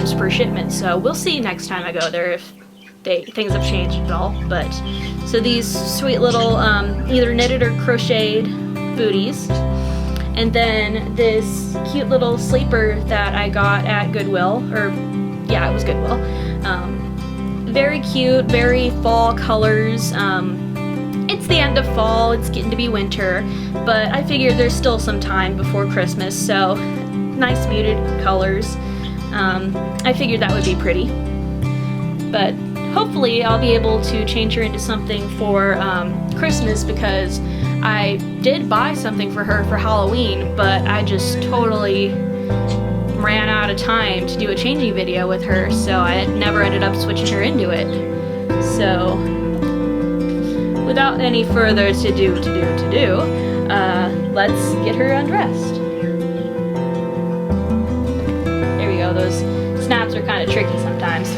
items per shipment, so we'll see next time I go there if things have changed at all. But so these sweet little either knitted or crocheted booties, and then this cute little sleeper that I got at Goodwill, or yeah, it was Goodwill. Very cute, very fall colors. It's the end of fall, it's getting to be winter, but I figured there's still some time before Christmas, so nice muted colors. I figured that would be pretty. But hopefully I'll be able to change her into something for Christmas, because I did buy something for her for Halloween, but I just totally ran out of time to do a changing video with her, so I never ended up switching her into it. So without any further to do, let's get her undressed. There we go, those snaps are kind of tricky sometimes.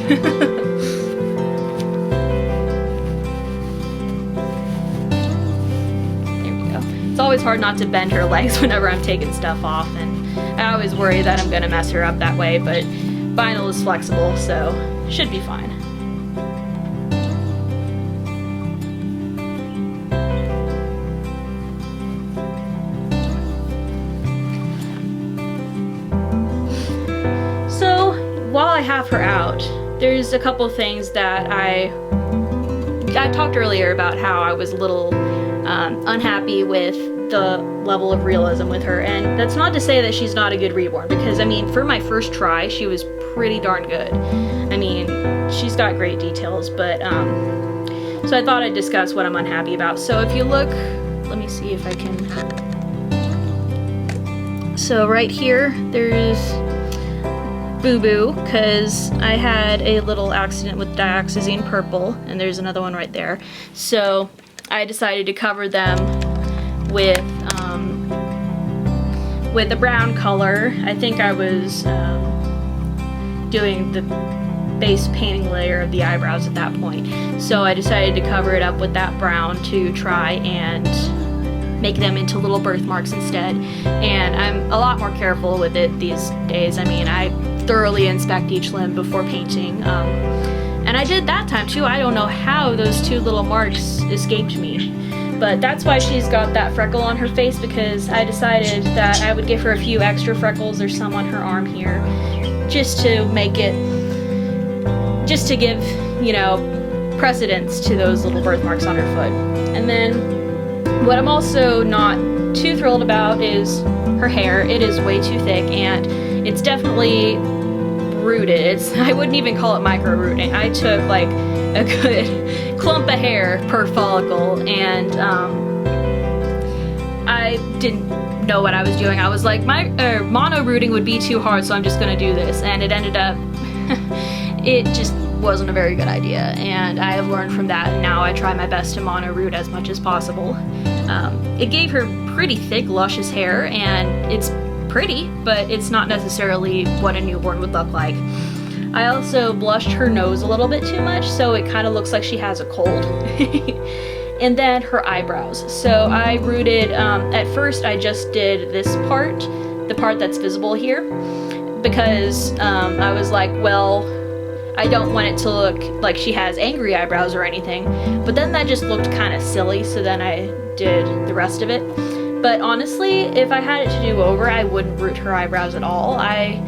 It's always hard not to bend her legs whenever I'm taking stuff off, and I always worry that I'm gonna mess her up that way, but vinyl is flexible, so should be fine. So while I have her out, there's a couple things that I talked earlier about how I was a little unhappy with the level of realism with her, and that's not to say that she's not a good reborn, because I mean, for my first try she was pretty darn good. I mean, she's got great details, but so I thought I'd discuss what I'm unhappy about. So if you look, let me see if I can, so right here there's Boo Boo, because I had a little accident with dioxazine purple, and there's another one right there, so I decided to cover them with a brown color. I think I was doing the base painting layer of the eyebrows at that point, so I decided to cover it up with that brown to try and make them into little birthmarks instead. And I'm a lot more careful with it these days. I mean, I thoroughly inspect each limb before painting. And I did that time too. I don't know how those two little marks escaped me. But that's why she's got that freckle on her face, because I decided that I would give her a few extra freckles. There's some on her arm here, just to make it, just to give, you know, precedence to those little birthmarks on her foot. And then what I'm also not too thrilled about is her hair. It is way too thick, and it's definitely rooted. I wouldn't even call it micro rooting. I took like a good clump of hair per follicle, and I didn't know what I was doing. I was like, mono rooting would be too hard, so I'm just gonna do this, and it ended up it just wasn't a very good idea, and I have learned from that, and now I try my best to mono root as much as possible. It gave her pretty thick, luscious hair, and it's pretty, but it's not necessarily what a newborn would look like. I also blushed her nose a little bit too much, so it kind of looks like she has a cold. And then her eyebrows. So I rooted, at first I just did this part, the part that's visible here, because I was like, well, I don't want it to look like she has angry eyebrows or anything, but then that just looked kind of silly, so then I did the rest of it. But honestly, if I had it to do over, I wouldn't root her eyebrows at all. I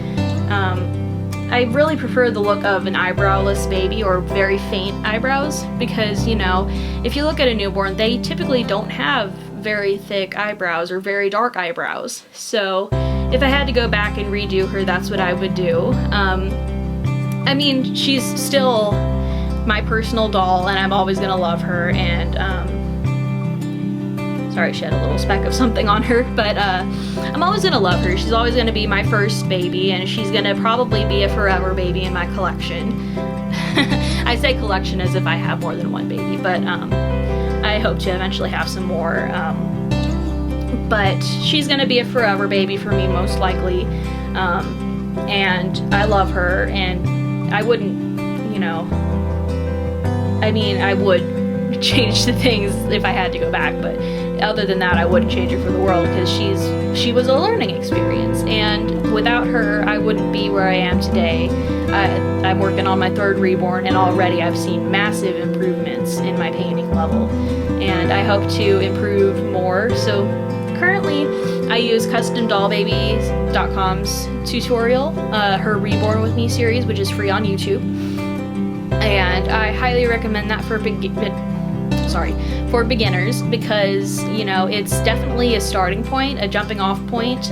really prefer the look of an eyebrowless baby, or very faint eyebrows, because, you know, if you look at a newborn, they typically don't have very thick eyebrows or very dark eyebrows. So if I had to go back and redo her, that's what I would do. I mean, she's still my personal doll, and I'm always gonna love her, and sorry, she had a little speck of something on her, but I'm always gonna love her. She's always gonna be my first baby, and she's gonna probably be a forever baby in my collection. I say collection as if I have more than one baby, but I hope to eventually have some more. But she's gonna be a forever baby for me, most likely, and I love her, and I wouldn't, you know, I mean, I would change the things if I had to go back, but other than that, I wouldn't change her for the world, because she was a learning experience, and without her, I wouldn't be where I am today. I'm working on my 3rd Reborn, and already I've seen massive improvements in my painting level, and I hope to improve more. So currently, I use CustomDollBabies.com's tutorial, her Reborn With Me series, which is free on YouTube, and I highly recommend that for beginners, because, you know, it's definitely a starting point, a jumping off point.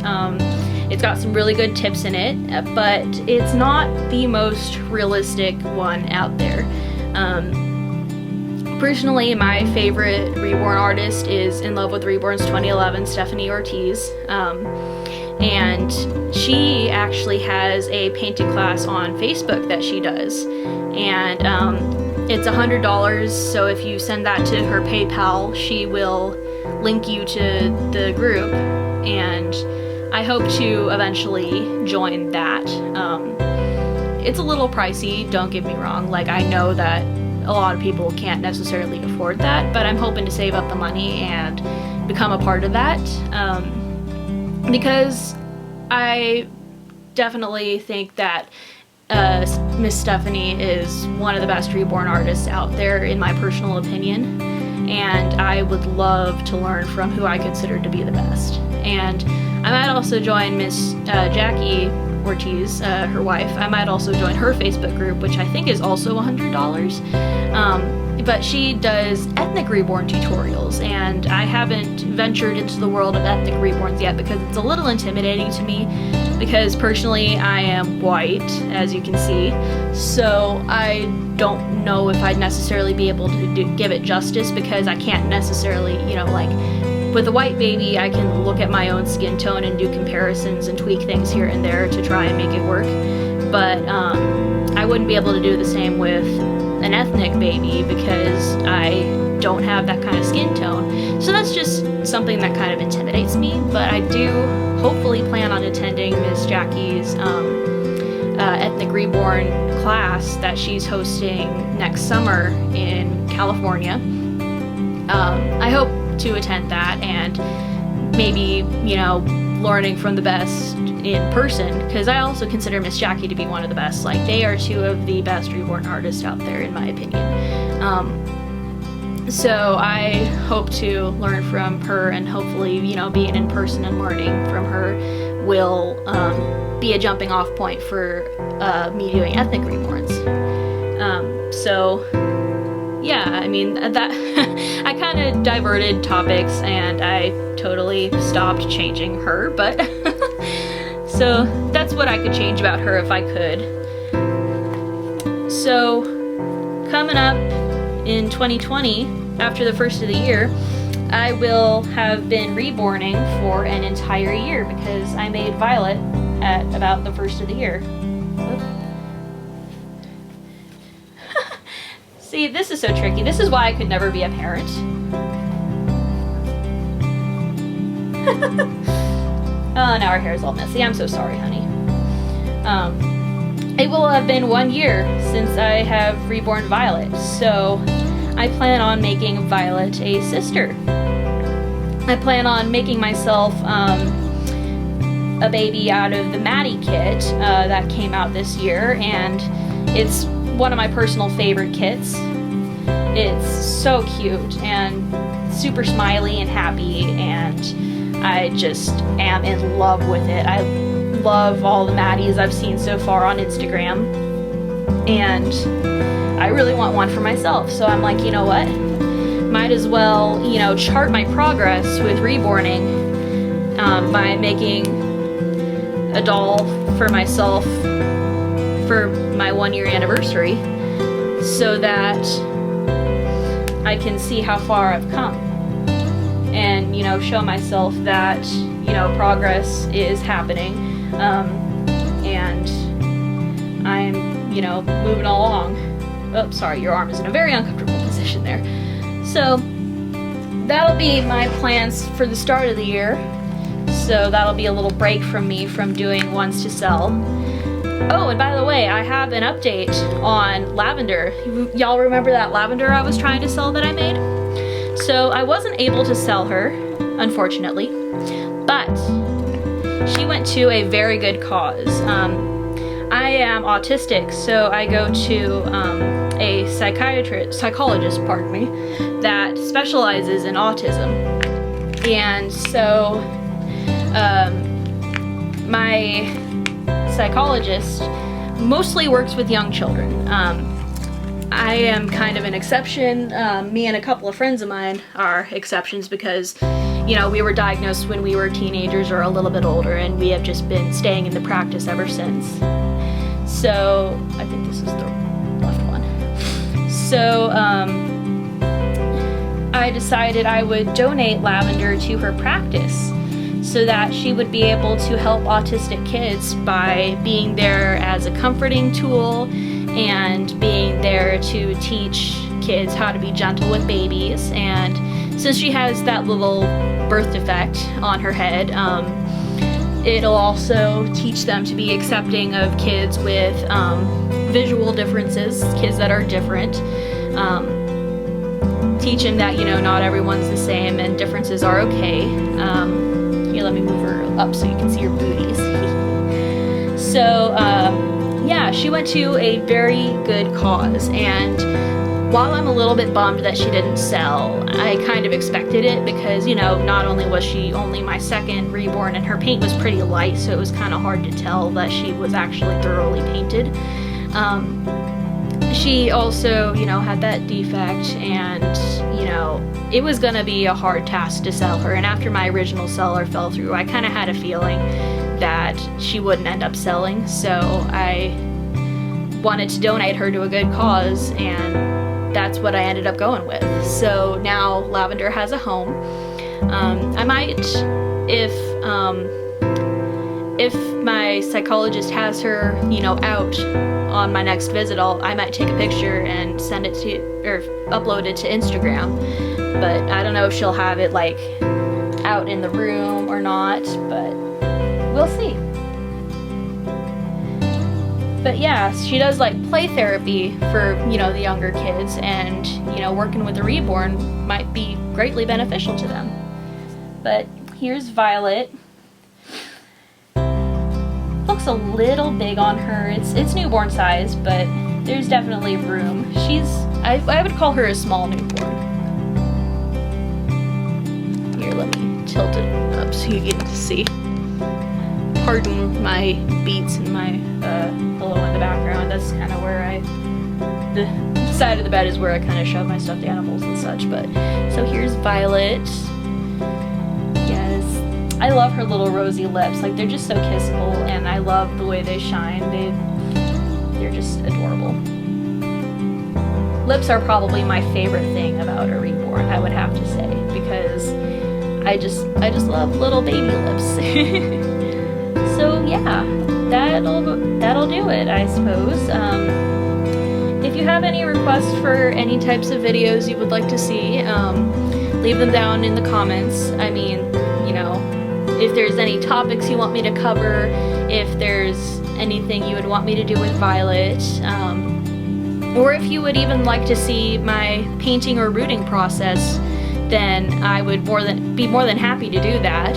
It's got some really good tips in it, but it's not the most realistic one out there. Personally, my favorite Reborn artist is In Love with Reborns 2011, Stephanie Ortiz, and she actually has a painting class on Facebook that she does, and it's $100, so if you send that to her PayPal, she will link you to the group, and I hope to eventually join that. It's a little pricey, don't get me wrong, like, I know that a lot of people can't necessarily afford that, but I'm hoping to save up the money and become a part of that, because I definitely think that Miss Stephanie is one of the best Reborn artists out there, in my personal opinion, and I would love to learn from who I consider to be the best. And I might also join Miss Jackie Ortiz, her wife. I might also join her Facebook group, which I think is also $100. But she does ethnic reborn tutorials, and I haven't ventured into the world of ethnic reborns yet because it's a little intimidating to me, because personally I am white, as you can see, so I don't know if I'd necessarily be able to give it justice, because I can't necessarily, you know, like, with a white baby, I can look at my own skin tone and do comparisons and tweak things here and there to try and make it work, but I wouldn't be able to do the same with an ethnic baby because I don't have that kind of skin tone. So that's just something that kind of intimidates me, but I do hopefully plan on attending Miss Jackie's ethnic reborn class that she's hosting next summer in California. I hope to attend that and maybe, you know, learning from the best in person, because I also consider Miss Jackie to be one of the best. Like, they are two of the best reborn artists out there, in my opinion. So I hope to learn from her, and hopefully, you know, being in person and learning from her will be a jumping off point for me doing ethnic reborns. So yeah, I mean, that I kind of diverted topics and I totally stopped changing her, but so that's what I could change about her if I could. So coming up in 2020, after the first of the year, I will have been reborning for an entire year, because I made Violet at about the first of the year. See, this is so tricky. This is why I could never be a parent. Oh, now our hair is all messy. I'm so sorry, honey. It will have been 1 year since I have reborn Violet, so I plan on making Violet a sister. I plan on making myself a baby out of the Maddie kit that came out this year, and it's one of my personal favorite kits. It's so cute and super smiley and happy, and I just am in love with it. I love all the Maddies I've seen so far on Instagram, and I really want one for myself. So I'm like, you know what? Might as well, you know, chart my progress with reborning by making a doll for myself for my 1 year anniversary, so that I can see how far I've come and, you know, show myself that, you know, progress is happening, and I'm, you know, moving along. Oh, sorry, your arm is in a very uncomfortable position there. So that'll be my plans for the start of the year. So that'll be a little break from me from doing ones to sell. Oh, and by the way, I have an update on lavender. Y'all remember that lavender I was trying to sell that I made? So I wasn't able to sell her, unfortunately, but she went to a very good cause. I am autistic, so I go to a psychologist, that specializes in autism. And so my psychologist mostly works with young children. I am kind of an exception. Me and a couple of friends of mine are exceptions because, you know, we were diagnosed when we were teenagers or a little bit older, and we have just been staying in the practice ever since. So, I think this is the left one. So, I decided I would donate Lavender to her practice so that she would be able to help autistic kids by being there as a comforting tool and being there to teach kids how to be gentle with babies. And since she has that little birth defect on her head, it'll also teach them to be accepting of kids with visual differences, kids that are different. Teach them that, you know, not everyone's the same and differences are okay. Here, let me move her up so you can see her booties. So, yeah, she went to a very good cause, and while I'm a little bit bummed that she didn't sell, I kind of expected it because, you know, not only was she only my second Reborn, and her paint was pretty light, so it was kind of hard to tell that she was actually thoroughly painted. She also, you know, had that defect, and, you know, it was gonna be a hard task to sell her, and after my original seller fell through, I kind of had a feeling that she wouldn't end up selling, so I wanted to donate her to a good cause, and that's what I ended up going with. So now Lavender has a home. I might, if my psychologist has her, you know, out on my next visit, I might take a picture and send it to, or upload it to Instagram, but I don't know if she'll have it like out in the room or not, but we'll see. But yeah, she does like play therapy for, you know, the younger kids, and, you know, working with a Reborn might be greatly beneficial to them. But here's Violet. Looks a little big on her. It's newborn size, but there's definitely room. I would call her a small newborn. Here, let me tilt it up so you get to see. Pardon my beats and my pillow in the background. That's kind of where the side of the bed is where I kind of shove my stuffed animals and such. But so here's Violet. Yes, I love her little rosy lips. Like, they're just so kissable, and I love the way they shine. They're just adorable. Lips are probably my favorite thing about a Reborn, I would have to say, because I just love little baby lips. So yeah, that'll do it, I suppose. If you have any requests for any types of videos you would like to see, leave them down in the comments. I mean, you know, if there's any topics you want me to cover, if there's anything you would want me to do with Violet, or if you would even like to see my painting or rooting process, then I would be more than happy to do that.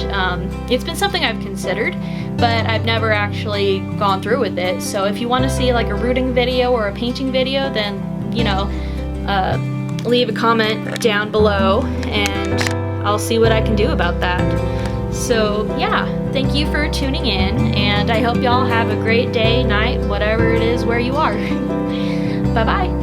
It's been something I've considered, but I've never actually gone through with it. So if you want to see like a rooting video or a painting video, then, you know, leave a comment down below and I'll see what I can do about that. So yeah, thank you for tuning in, and I hope y'all have a great day, night, whatever it is where you are. Bye bye.